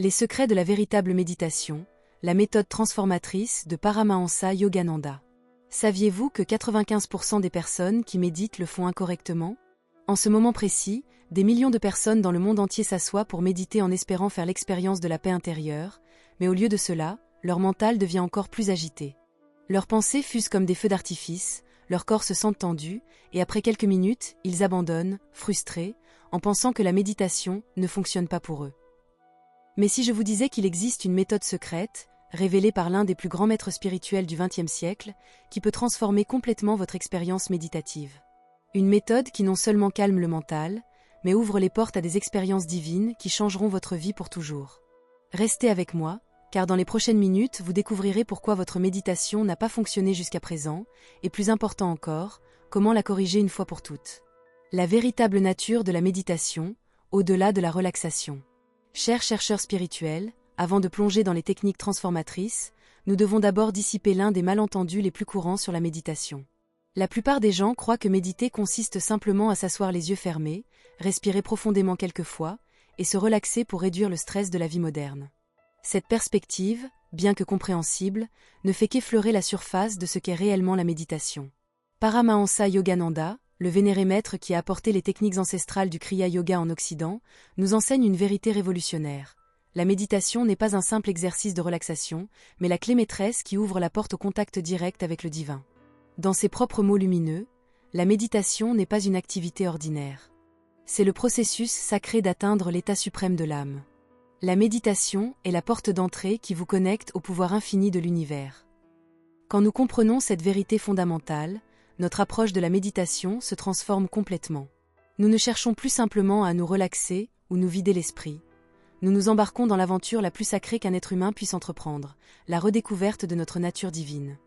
Les secrets de la véritable méditation, la méthode transformatrice de Paramahansa Yogananda. Saviez-vous que 95% des personnes qui méditent le font incorrectement? En ce moment précis, des millions de personnes dans le monde entier s'assoient pour méditer en espérant faire l'expérience de la paix intérieure, mais au lieu de cela, leur mental devient encore plus agité. Leurs pensées fusent comme des feux d'artifice, leur corps se sent tendu, et après quelques minutes, ils abandonnent, frustrés, en pensant que la méditation ne fonctionne pas pour eux. Mais si je vous disais qu'il existe une méthode secrète, révélée par l'un des plus grands maîtres spirituels du XXe siècle, qui peut transformer complètement votre expérience méditative. Une méthode qui non seulement calme le mental, mais ouvre les portes à des expériences divines qui changeront votre vie pour toujours. Restez avec moi, car dans les prochaines minutes, vous découvrirez pourquoi votre méditation n'a pas fonctionné jusqu'à présent, et plus important encore, comment la corriger une fois pour toutes. La véritable nature de la méditation, au-delà de la relaxation. Chers chercheurs spirituels, avant de plonger dans les techniques transformatrices, nous devons d'abord dissiper l'un des malentendus les plus courants sur la méditation. La plupart des gens croient que méditer consiste simplement à s'asseoir les yeux fermés, respirer profondément quelques fois, et se relaxer pour réduire le stress de la vie moderne. Cette perspective, bien que compréhensible, ne fait qu'effleurer la surface de ce qu'est réellement la méditation. Paramahansa Yogananda, le vénéré maître qui a apporté les techniques ancestrales du Kriya Yoga en Occident, nous enseigne une vérité révolutionnaire. La méditation n'est pas un simple exercice de relaxation, mais la clé maîtresse qui ouvre la porte au contact direct avec le divin. Dans ses propres mots lumineux, la méditation n'est pas une activité ordinaire. C'est le processus sacré d'atteindre l'état suprême de l'âme. La méditation est la porte d'entrée qui vous connecte au pouvoir infini de l'univers. Quand nous comprenons cette vérité fondamentale, notre approche de la méditation se transforme complètement. Nous ne cherchons plus simplement à nous relaxer ou nous vider l'esprit. Nous nous embarquons dans l'aventure la plus sacrée qu'un être humain puisse entreprendre, la redécouverte de notre nature divine.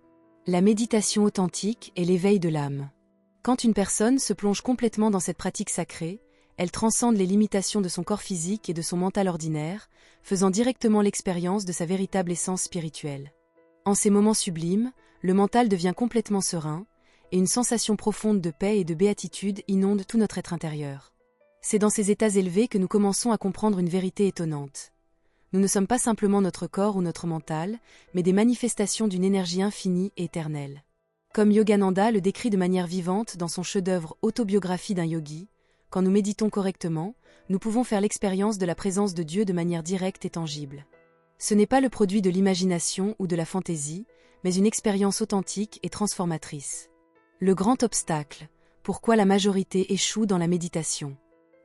La méditation authentique est l'éveil de l'âme. Quand une personne se plonge complètement dans cette pratique sacrée, elle transcende les limitations de son corps physique et de son mental ordinaire, faisant directement l'expérience de sa véritable essence spirituelle. En ces moments sublimes, le mental devient complètement serein, et une sensation profonde de paix et de béatitude inonde tout notre être intérieur. C'est dans ces états élevés que nous commençons à comprendre une vérité étonnante. Nous ne sommes pas simplement notre corps ou notre mental, mais des manifestations d'une énergie infinie et éternelle. Comme Yogananda le décrit de manière vivante dans son chef-d'œuvre Autobiographie d'un yogi, quand nous méditons correctement, nous pouvons faire l'expérience de la présence de Dieu de manière directe et tangible. Ce n'est pas le produit de l'imagination ou de la fantaisie, mais une expérience authentique et transformatrice. Le grand obstacle, pourquoi la majorité échoue dans la méditation.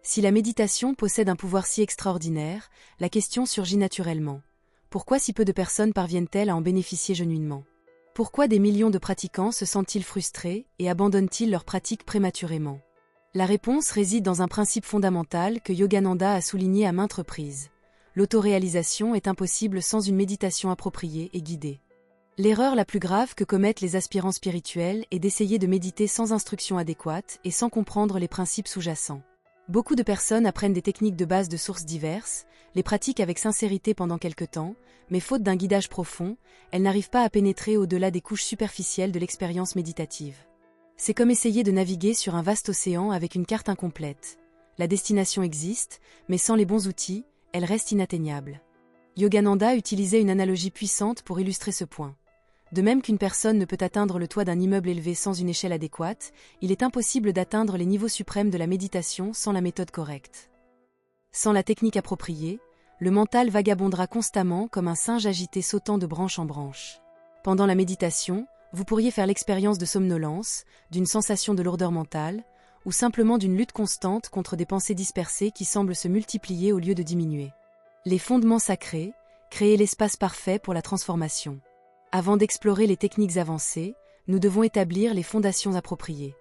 Si la méditation possède un pouvoir si extraordinaire, la question surgit naturellement. Pourquoi si peu de personnes parviennent-elles à en bénéficier genuinement? Pourquoi des millions de pratiquants se sentent-ils frustrés et abandonnent-ils leur pratique prématurément? La réponse réside dans un principe fondamental que Yogananda a souligné à maintes reprises. L'autoréalisation est impossible sans une méditation appropriée et guidée. L'erreur la plus grave que commettent les aspirants spirituels est d'essayer de méditer sans instruction adéquate et sans comprendre les principes sous-jacents. Beaucoup de personnes apprennent des techniques de base de sources diverses, les pratiquent avec sincérité pendant quelque temps, mais faute d'un guidage profond, elles n'arrivent pas à pénétrer au-delà des couches superficielles de l'expérience méditative. C'est comme essayer de naviguer sur un vaste océan avec une carte incomplète. La destination existe, mais sans les bons outils, elle reste inatteignable. Yogananda utilisait une analogie puissante pour illustrer ce point. De même qu'une personne ne peut atteindre le toit d'un immeuble élevé sans une échelle adéquate, il est impossible d'atteindre les niveaux suprêmes de la méditation sans la méthode correcte. Sans la technique appropriée, le mental vagabondera constamment comme un singe agité sautant de branche en branche. Pendant la méditation, vous pourriez faire l'expérience de somnolence, d'une sensation de lourdeur mentale, ou simplement d'une lutte constante contre des pensées dispersées qui semblent se multiplier au lieu de diminuer. Les fondements sacrés, créer l'espace parfait pour la transformation. Avant d'explorer les techniques avancées, nous devons établir les fondations appropriées.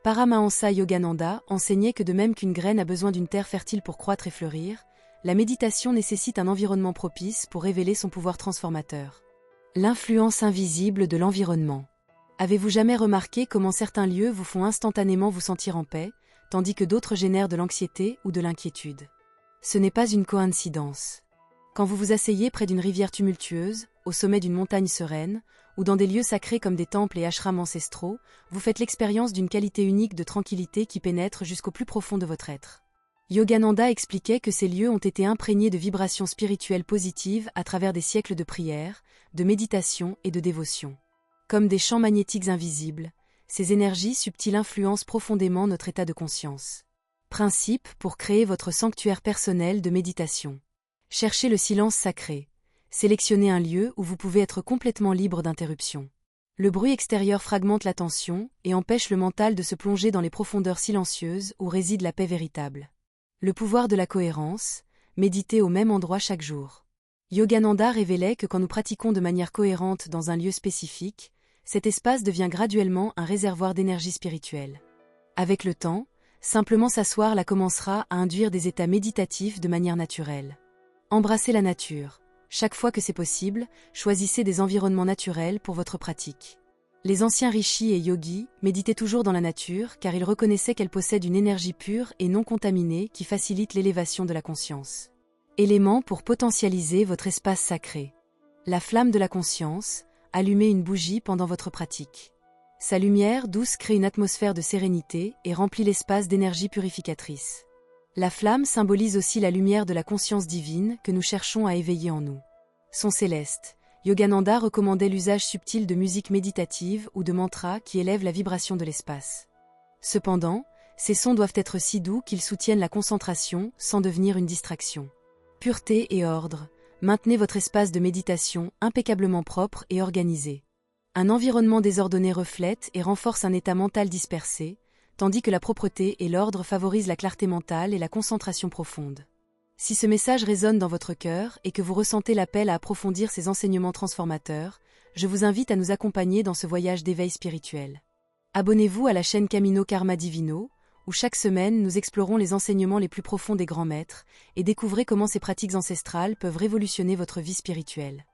Paramahansa Yogananda enseignait que de même qu'une graine a besoin d'une terre fertile pour croître et fleurir, la méditation nécessite un environnement propice pour révéler son pouvoir transformateur. L'influence invisible de l'environnement. Avez-vous jamais remarqué comment certains lieux vous font instantanément vous sentir en paix, tandis que d'autres génèrent de l'anxiété ou de l'inquiétude? Ce n'est pas une coïncidence. Quand vous vous asseyez près d'une rivière tumultueuse, au sommet d'une montagne sereine, ou dans des lieux sacrés comme des temples et ashrams ancestraux, vous faites l'expérience d'une qualité unique de tranquillité qui pénètre jusqu'au plus profond de votre être. Yogananda expliquait que ces lieux ont été imprégnés de vibrations spirituelles positives à travers des siècles de prière, de méditation et de dévotion. Comme des champs magnétiques invisibles, ces énergies subtiles influencent profondément notre état de conscience. Principe pour créer votre sanctuaire personnel de méditation. Cherchez le silence sacré. Sélectionnez un lieu où vous pouvez être complètement libre d'interruption. Le bruit extérieur fragmente l'attention et empêche le mental de se plonger dans les profondeurs silencieuses où réside la paix véritable. Le pouvoir de la cohérence, méditer au même endroit chaque jour. Yogananda révélait que quand nous pratiquons de manière cohérente dans un lieu spécifique, cet espace devient graduellement un réservoir d'énergie spirituelle. Avec le temps, simplement s'asseoir là commencera à induire des états méditatifs de manière naturelle. Embrassez la nature. Chaque fois que c'est possible, choisissez des environnements naturels pour votre pratique. Les anciens rishis et yogis méditaient toujours dans la nature car ils reconnaissaient qu'elle possède une énergie pure et non contaminée qui facilite l'élévation de la conscience. Élément pour potentialiser votre espace sacré. La flamme de la conscience, allumez une bougie pendant votre pratique. Sa lumière douce crée une atmosphère de sérénité et remplit l'espace d'énergie purificatrice. La flamme symbolise aussi la lumière de la conscience divine que nous cherchons à éveiller en nous. Son céleste. Yogananda recommandait l'usage subtil de musique méditative ou de mantras qui élèvent la vibration de l'espace. Cependant, ces sons doivent être si doux qu'ils soutiennent la concentration sans devenir une distraction. Pureté et ordre. Maintenez votre espace de méditation impeccablement propre et organisé. Un environnement désordonné reflète et renforce un état mental dispersé, tandis que la propreté et l'ordre favorisent la clarté mentale et la concentration profonde. Si ce message résonne dans votre cœur et que vous ressentez l'appel à approfondir ces enseignements transformateurs, je vous invite à nous accompagner dans ce voyage d'éveil spirituel. Abonnez-vous à la chaîne Camino Karma Divino, où chaque semaine nous explorons les enseignements les plus profonds des grands maîtres et découvrez comment ces pratiques ancestrales peuvent révolutionner votre vie spirituelle.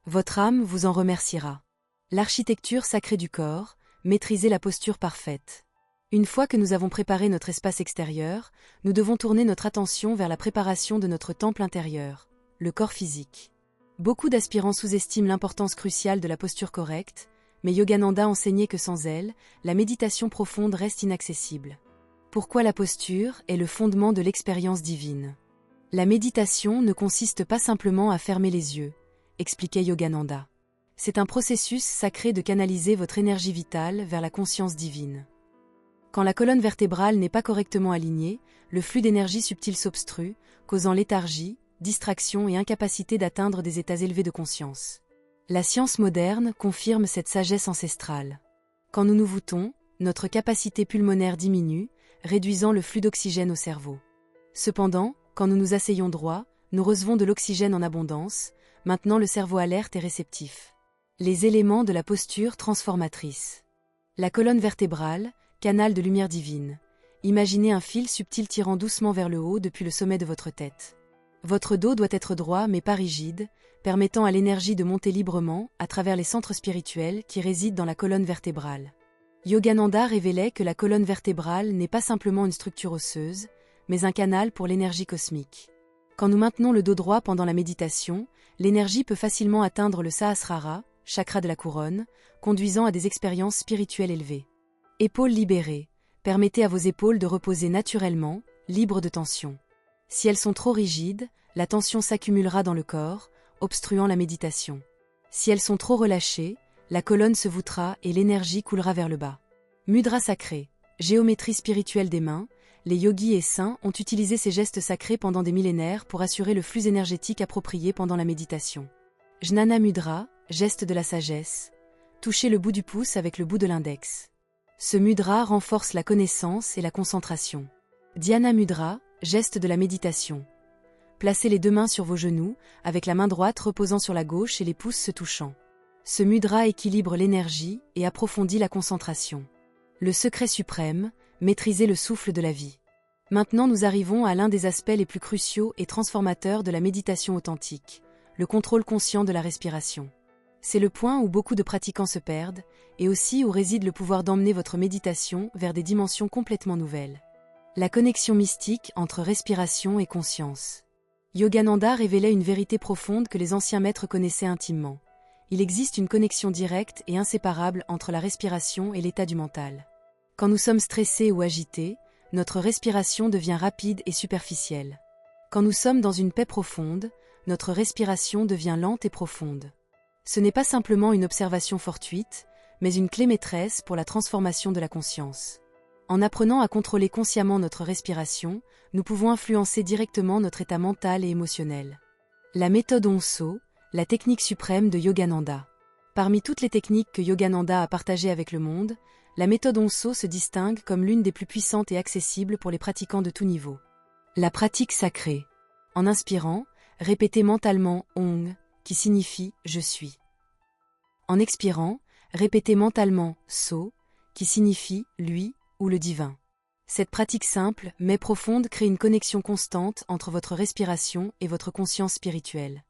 Votre âme vous en remerciera. L'architecture sacrée du corps, maîtrisez la posture parfaite. Une fois que nous avons préparé notre espace extérieur, nous devons tourner notre attention vers la préparation de notre temple intérieur, le corps physique. Beaucoup d'aspirants sous-estiment l'importance cruciale de la posture correcte, mais Yogananda enseignait que sans elle, la méditation profonde reste inaccessible. Pourquoi la posture est le fondement de l'expérience divine. La méditation ne consiste pas simplement à fermer les yeux, expliquait Yogananda. C'est un processus sacré de canaliser votre énergie vitale vers la conscience divine. Quand la colonne vertébrale n'est pas correctement alignée, le flux d'énergie subtile s'obstrue, causant léthargie, distraction et incapacité d'atteindre des états élevés de conscience. La science moderne confirme cette sagesse ancestrale. Quand nous nous voûtons, notre capacité pulmonaire diminue, réduisant le flux d'oxygène au cerveau. Cependant, quand nous nous asseyons droit, nous recevons de l'oxygène en abondance, maintenant le cerveau alerte et réceptif. Les éléments de la posture transformatrice. La colonne vertébrale, canal de lumière divine. Imaginez un fil subtil tirant doucement vers le haut depuis le sommet de votre tête. Votre dos doit être droit mais pas rigide, permettant à l'énergie de monter librement à travers les centres spirituels qui résident dans la colonne vertébrale. Yogananda révélait que la colonne vertébrale n'est pas simplement une structure osseuse, mais un canal pour l'énergie cosmique. Quand nous maintenons le dos droit pendant la méditation, l'énergie peut facilement atteindre le Sahasrara, chakra de la couronne, conduisant à des expériences spirituelles élevées. Épaules libérées. Permettez à vos épaules de reposer naturellement, libres de tension. Si elles sont trop rigides, la tension s'accumulera dans le corps, obstruant la méditation. Si elles sont trop relâchées, la colonne se voûtera et l'énergie coulera vers le bas. Mudra sacrée. Géométrie spirituelle des mains. Les yogis et saints ont utilisé ces gestes sacrés pendant des millénaires pour assurer le flux énergétique approprié pendant la méditation. Jnana mudra, geste de la sagesse. Touchez le bout du pouce avec le bout de l'index. Ce mudra renforce la connaissance et la concentration. Dhyana mudra, geste de la méditation. Placez les deux mains sur vos genoux, avec la main droite reposant sur la gauche et les pouces se touchant. Ce mudra équilibre l'énergie et approfondit la concentration. Le secret suprême, maîtriser le souffle de la vie. Maintenant nous arrivons à l'un des aspects les plus cruciaux et transformateurs de la méditation authentique, le contrôle conscient de la respiration. C'est le point où beaucoup de pratiquants se perdent, et aussi où réside le pouvoir d'emmener votre méditation vers des dimensions complètement nouvelles. La connexion mystique entre respiration et conscience. Yogananda révélait une vérité profonde que les anciens maîtres connaissaient intimement. Il existe une connexion directe et inséparable entre la respiration et l'état du mental. Quand nous sommes stressés ou agités, notre respiration devient rapide et superficielle. Quand nous sommes dans une paix profonde, notre respiration devient lente et profonde. Ce n'est pas simplement une observation fortuite, mais une clé maîtresse pour la transformation de la conscience. En apprenant à contrôler consciemment notre respiration, nous pouvons influencer directement notre état mental et émotionnel. La méthode Onso, la technique suprême de Yogananda. Parmi toutes les techniques que Yogananda a partagées avec le monde, la méthode Onso se distingue comme l'une des plus puissantes et accessibles pour les pratiquants de tout niveau. La pratique sacrée. En inspirant, répétez mentalement Ong, qui signifie « je suis ». En expirant, répétez mentalement So, qui signifie « lui » ou le divin. Cette pratique simple, mais profonde, crée une connexion constante entre votre respiration et votre conscience spirituelle.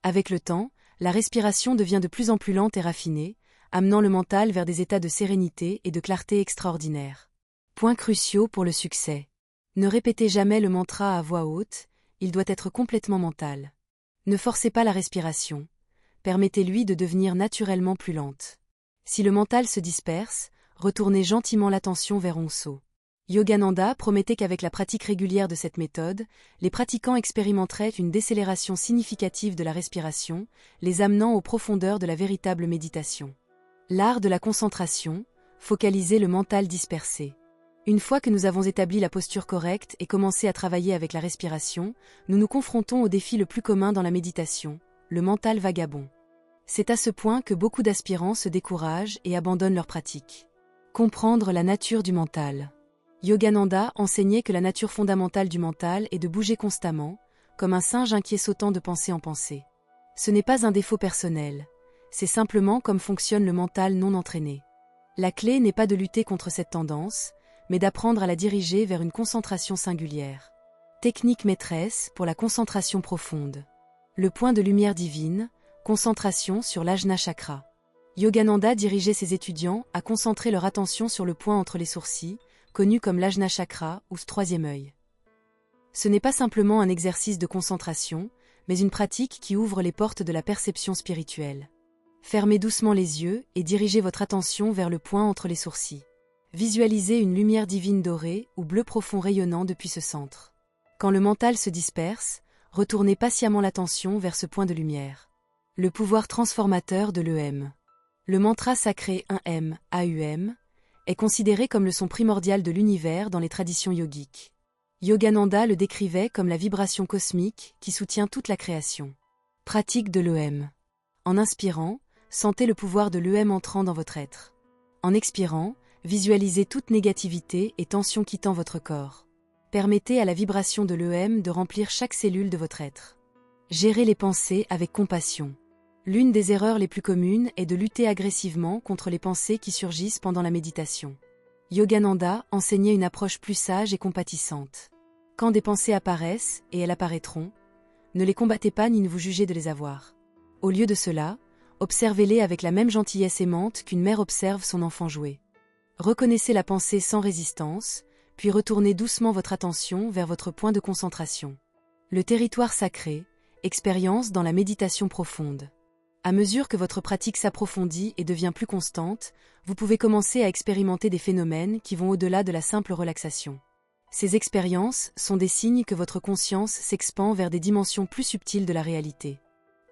Avec le temps, la respiration devient de plus en plus lente et raffinée, amenant le mental vers des états de sérénité et de clarté extraordinaires. Points cruciaux pour le succès. Ne répétez jamais le mantra à voix haute, il doit être complètement mental. Ne forcez pas la respiration. Permettez-lui de devenir naturellement plus lente. Si le mental se disperse, retournez gentiment l'attention vers Onso. Yogananda promettait qu'avec la pratique régulière de cette méthode, les pratiquants expérimenteraient une décélération significative de la respiration, les amenant aux profondeurs de la véritable méditation. L'art de la concentration, focaliser le mental dispersé. Une fois que nous avons établi la posture correcte et commencé à travailler avec la respiration, nous nous confrontons au défi le plus commun dans la méditation, le mental vagabond. C'est à ce point que beaucoup d'aspirants se découragent et abandonnent leur pratique. Comprendre la nature du mental. Yogananda enseignait que la nature fondamentale du mental est de bouger constamment, comme un singe inquiet sautant de pensée en pensée. Ce n'est pas un défaut personnel, c'est simplement comme fonctionne le mental non entraîné. La clé n'est pas de lutter contre cette tendance, mais d'apprendre à la diriger vers une concentration singulière. Technique maîtresse pour la concentration profonde. Le point de lumière divine, concentration sur l'Ajna Chakra. Yogananda dirigeait ses étudiants à concentrer leur attention sur le point entre les sourcils, connu comme l'Ajna Chakra ou troisième œil. Ce n'est pas simplement un exercice de concentration, mais une pratique qui ouvre les portes de la perception spirituelle. Fermez doucement les yeux et dirigez votre attention vers le point entre les sourcils. Visualisez une lumière divine dorée ou bleu profond rayonnant depuis ce centre. Quand le mental se disperse, retournez patiemment l'attention vers ce point de lumière. Le pouvoir transformateur de l'EM. Le mantra sacré 1M, AUM, est considéré comme le son primordial de l'univers dans les traditions yogiques. Yogananda le décrivait comme la vibration cosmique qui soutient toute la création. Pratique de l'EM. En inspirant, sentez le pouvoir de l'EM entrant dans votre être. En expirant, visualisez toute négativité et tension quittant votre corps. Permettez à la vibration de l'EM de remplir chaque cellule de votre être. Gérez les pensées avec compassion. L'une des erreurs les plus communes est de lutter agressivement contre les pensées qui surgissent pendant la méditation. Yogananda enseignait une approche plus sage et compatissante. Quand des pensées apparaissent, et elles apparaîtront, ne les combattez pas ni ne vous jugez de les avoir. Au lieu de cela, observez-les avec la même gentillesse aimante qu'une mère observe son enfant jouer. Reconnaissez la pensée sans résistance, puis retournez doucement votre attention vers votre point de concentration. Le territoire sacré, expérience dans la méditation profonde. À mesure que votre pratique s'approfondit et devient plus constante, vous pouvez commencer à expérimenter des phénomènes qui vont au-delà de la simple relaxation. Ces expériences sont des signes que votre conscience s'expand vers des dimensions plus subtiles de la réalité.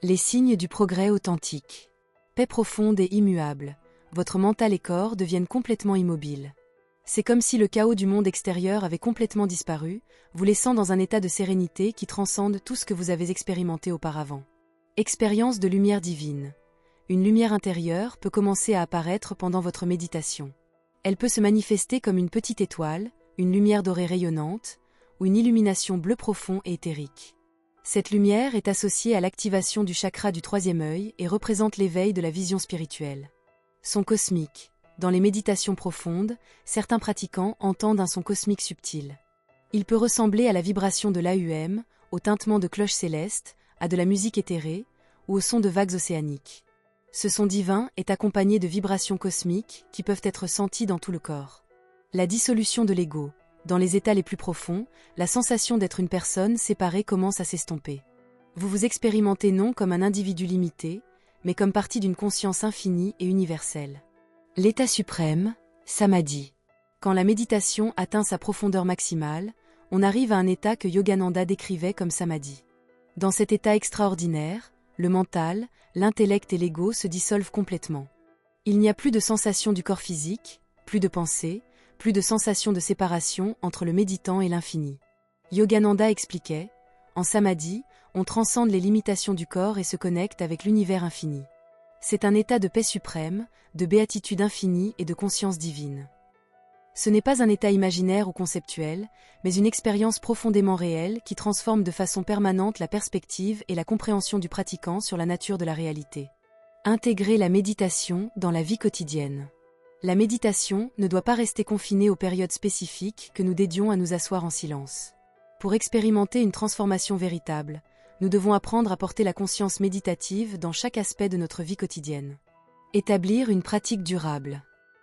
Les signes du progrès authentique. Paix profonde et immuable. Votre mental et corps deviennent complètement immobiles. C'est comme si le chaos du monde extérieur avait complètement disparu, vous laissant dans un état de sérénité qui transcende tout ce que vous avez expérimenté auparavant. Expérience de lumière divine. Une lumière intérieure peut commencer à apparaître pendant votre méditation. Elle peut se manifester comme une petite étoile, une lumière dorée rayonnante, ou une illumination bleu profond et éthérique. Cette lumière est associée à l'activation du chakra du troisième œil et représente l'éveil de la vision spirituelle. Son cosmique. Dans les méditations profondes, certains pratiquants entendent un son cosmique subtil. Il peut ressembler à la vibration de l'AUM, au tintement de cloches célestes, à de la musique éthérée, ou au son de vagues océaniques. Ce son divin est accompagné de vibrations cosmiques qui peuvent être senties dans tout le corps. La dissolution de l'ego. Dans les états les plus profonds, la sensation d'être une personne séparée commence à s'estomper. Vous vous expérimentez non comme un individu limité, mais comme partie d'une conscience infinie et universelle. L'état suprême, Samadhi. Quand la méditation atteint sa profondeur maximale, on arrive à un état que Yogananda décrivait comme samadhi. Dans cet état extraordinaire, le mental, l'intellect et l'ego se dissolvent complètement. Il n'y a plus de sensation du corps physique, plus de pensée, plus de sensation de séparation entre le méditant et l'infini. Yogananda expliquait, en samadhi, on transcende les limitations du corps et se connecte avec l'univers infini. C'est un état de paix suprême, de béatitude infinie et de conscience divine. Ce n'est pas un état imaginaire ou conceptuel, mais une expérience profondément réelle qui transforme de façon permanente la perspective et la compréhension du pratiquant sur la nature de la réalité. Intégrer la méditation dans la vie quotidienne. La méditation ne doit pas rester confinée aux périodes spécifiques que nous dédions à nous asseoir en silence. Pour expérimenter une transformation véritable, nous devons apprendre à porter la conscience méditative dans chaque aspect de notre vie quotidienne. Établir une pratique durable.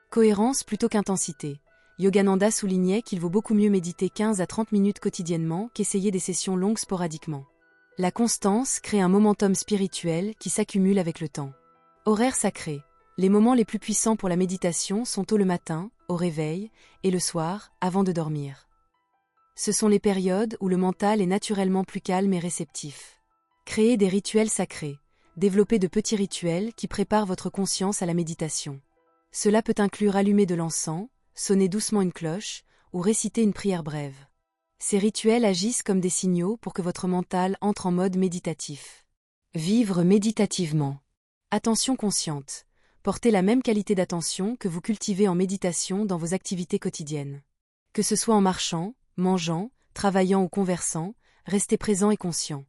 Cohérence plutôt qu'intensité. Yogananda soulignait qu'il vaut beaucoup mieux méditer 15 à 30 minutes quotidiennement qu'essayer des sessions longues sporadiquement. La constance crée un momentum spirituel qui s'accumule avec le temps. Horaire sacré. Les moments les plus puissants pour la méditation sont tôt le matin, au réveil, et le soir, avant de dormir. Ce sont les périodes où le mental est naturellement plus calme et réceptif. Créez des rituels sacrés. Développez de petits rituels qui préparent votre conscience à la méditation. Cela peut inclure allumer de l'encens, sonner doucement une cloche, ou réciter une prière brève. Ces rituels agissent comme des signaux pour que votre mental entre en mode méditatif. Vivre méditativement. Attention consciente. Portez la même qualité d'attention que vous cultivez en méditation dans vos activités quotidiennes. Que ce soit en marchant, mangeant, travaillant ou conversant, restez présent et conscient.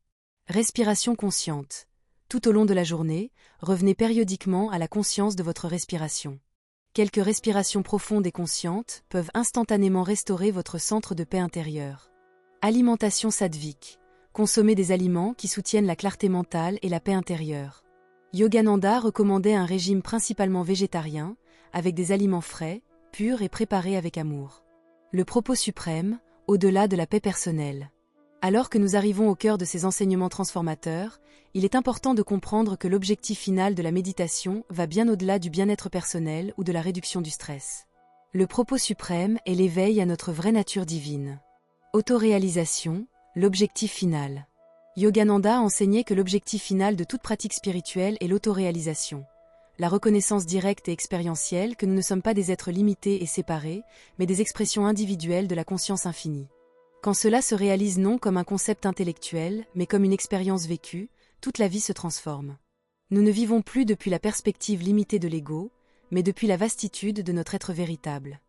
Respiration consciente. Tout au long de la journée, revenez périodiquement à la conscience de votre respiration. Quelques respirations profondes et conscientes peuvent instantanément restaurer votre centre de paix intérieure. Alimentation sattvique. Consommez des aliments qui soutiennent la clarté mentale et la paix intérieure. Yogananda recommandait un régime principalement végétarien, avec des aliments frais, purs et préparés avec amour. Le propos suprême, au-delà de la paix personnelle. Alors que nous arrivons au cœur de ces enseignements transformateurs, il est important de comprendre que l'objectif final de la méditation va bien au-delà du bien-être personnel ou de la réduction du stress. Le propos suprême est l'éveil à notre vraie nature divine. Autoréalisation, l'objectif final. Yogananda enseignait que l'objectif final de toute pratique spirituelle est l'autoréalisation. La reconnaissance directe et expérientielle que nous ne sommes pas des êtres limités et séparés, mais des expressions individuelles de la conscience infinie. Quand cela se réalise non comme un concept intellectuel, mais comme une expérience vécue, toute la vie se transforme. Nous ne vivons plus depuis la perspective limitée de l'ego, mais depuis la vastitude de notre être véritable.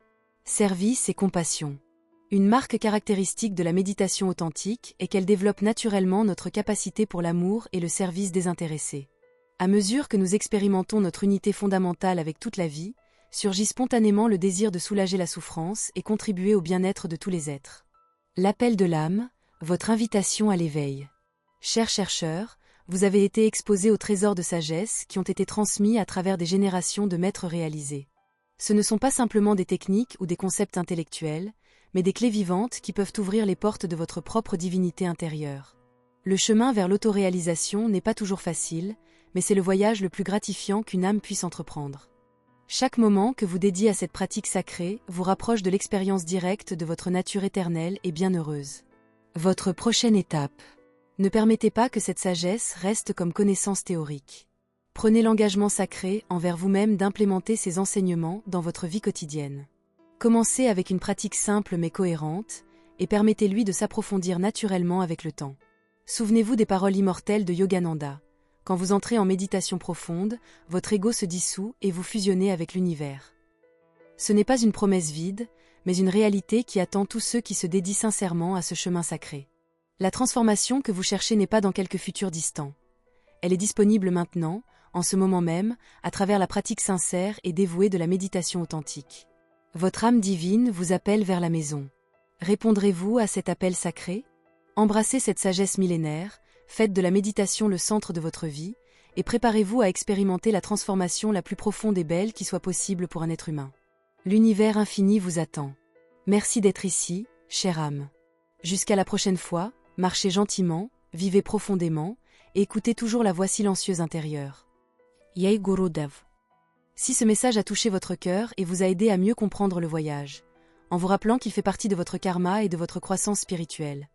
Service et compassion. Une marque caractéristique de la méditation authentique est qu'elle développe naturellement notre capacité pour l'amour et le service désintéressé. À mesure que nous expérimentons notre unité fondamentale avec toute la vie, surgit spontanément le désir de soulager la souffrance et contribuer au bien-être de tous les êtres. L'appel de l'âme, votre invitation à l'éveil. Chers chercheurs, vous avez été exposés aux trésors de sagesse qui ont été transmis à travers des générations de maîtres réalisés. Ce ne sont pas simplement des techniques ou des concepts intellectuels, mais des clés vivantes qui peuvent ouvrir les portes de votre propre divinité intérieure. Le chemin vers l'autoréalisation n'est pas toujours facile, mais c'est le voyage le plus gratifiant qu'une âme puisse entreprendre. Chaque moment que vous dédiez à cette pratique sacrée vous rapproche de l'expérience directe de votre nature éternelle et bienheureuse. Votre prochaine étape. Ne permettez pas que cette sagesse reste comme connaissance théorique. Prenez l'engagement sacré envers vous-même d'implémenter ces enseignements dans votre vie quotidienne. Commencez avec une pratique simple mais cohérente, et permettez-lui de s'approfondir naturellement avec le temps. Souvenez-vous des paroles immortelles de Yogananda. Quand vous entrez en méditation profonde, votre ego se dissout et vous fusionnez avec l'univers. Ce n'est pas une promesse vide, mais une réalité qui attend tous ceux qui se dédient sincèrement à ce chemin sacré. La transformation que vous cherchez n'est pas dans quelque futur distant. Elle est disponible maintenant, en ce moment même, à travers la pratique sincère et dévouée de la méditation authentique. Votre âme divine vous appelle vers la maison. Répondrez-vous à cet appel sacré? Embrassez cette sagesse millénaire, faites de la méditation le centre de votre vie, et préparez-vous à expérimenter la transformation la plus profonde et belle qui soit possible pour un être humain. L'univers infini vous attend. Merci d'être ici, chère âme. Jusqu'à la prochaine fois, marchez gentiment, vivez profondément, et écoutez toujours la voix silencieuse intérieure. Jai Gurudev. Si ce message a touché votre cœur et vous a aidé à mieux comprendre le voyage, en vous rappelant qu'il fait partie de votre karma et de votre croissance spirituelle.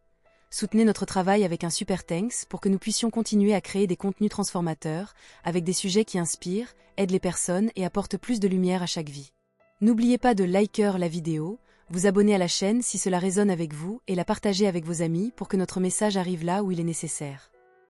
Soutenez notre travail avec un super thanks pour que nous puissions continuer à créer des contenus transformateurs, avec des sujets qui inspirent, aident les personnes et apportent plus de lumière à chaque vie. N'oubliez pas de liker la vidéo, vous abonner à la chaîne si cela résonne avec vous et la partager avec vos amis pour que notre message arrive là où il est nécessaire.